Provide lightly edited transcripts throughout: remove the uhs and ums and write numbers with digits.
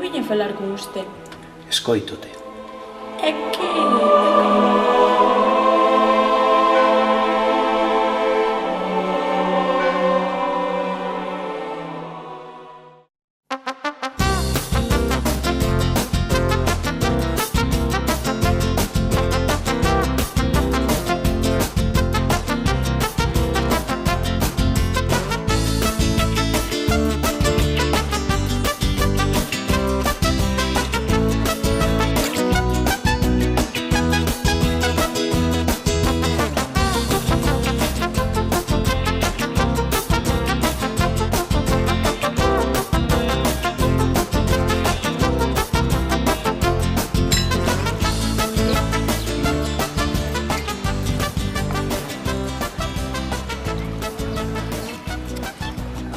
viña a falar con usted. Escoítote. É que...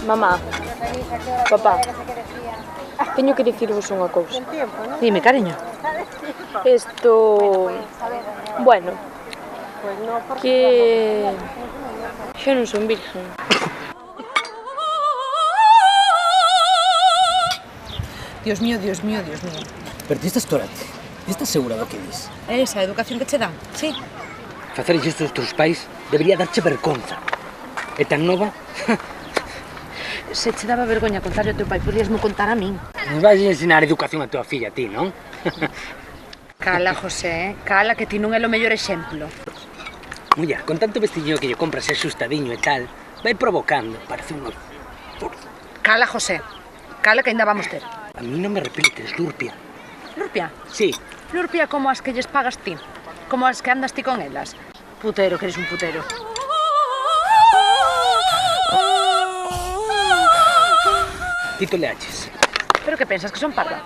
Mamá, papá, teño que dicirvos unha cousa. Dime, cariño. Isto... Bueno, que... xa non son virgen. Dios mío, Dios mío, Dios mío. Pero ti estás torate. Ti estás segura do que dis? Esa educación que che dan, sí. Facer isto dos teus pais debería darche vergonza. E tan nova... Se che daba vergoña contarle ao teu pai, podíasme contar a min. Nos vais ensinar educación a tua filla, ti, non? Cala, José, cala, que ti non é o mellor exemplo. Mulla, con tanto vestiño que lle compras axustadiño e tal, vai provocando, parece un absurdo. Cala, José, cala que ainda vamos ter. A mí non me repliques, Lurpia. Lurpia? Sí. Lurpia como as que lles pagas ti, como as que andas ti con elas. Putero, que eres un putero. Ti toleaches. Pero que pensas, que son parva?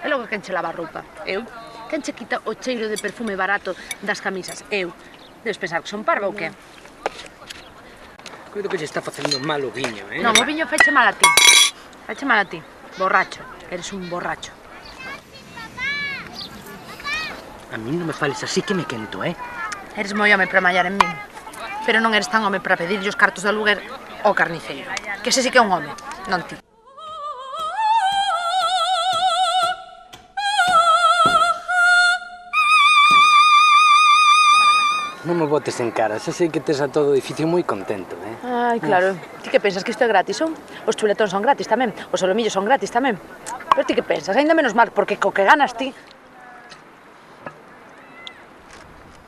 E logo quen che lava a roupa? Eu? Quen che quita o cheiro de perfume barato das camisas? Eu? Debes pensar que son parva ou que? Coido que lle está facendo mal o viño, eh? Non, o viño faiche mal a ti. Faiche mal a ti. Borracho. Eres un borracho. A mí non me fales así que me quento, eh? Eres moi home para mallar en min. Pero non eres tan home para pedirlle os cartos de aluguer ao carniceiro. Que ese sí que é un home, non ti. Non me botes en cara, xa sei que tes a todo o edificio moi contento, eh? Ai, claro. Ti que pensas que isto é gratis, son? Os chuletóns son gratis tamén, os solomillos son gratis tamén. Pero ti que pensas? Ainda menos mal, porque co que ganas ti...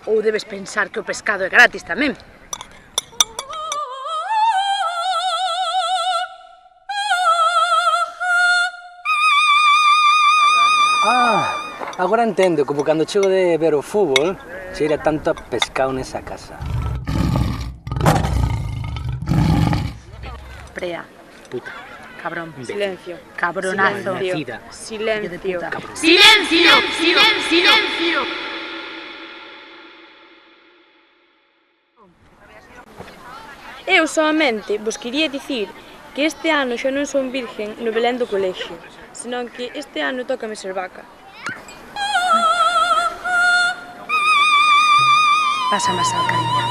Ou debes pensar que o pescado é gratis tamén. Agora entendo, como cando chego de ver o fútbol, cheira tanto a pescado nesa casa. Prea. Puta. Cabrón. Silencio. Cabronazo. Nacida. Silencio. Cabrón. ¡Silencio! ¡Silencio! Eu solamente vos quería dicir que este ano xa non son virgen no Belén do colexio, senón que este ano tócame ser vaca. Pásame a sal, cariño.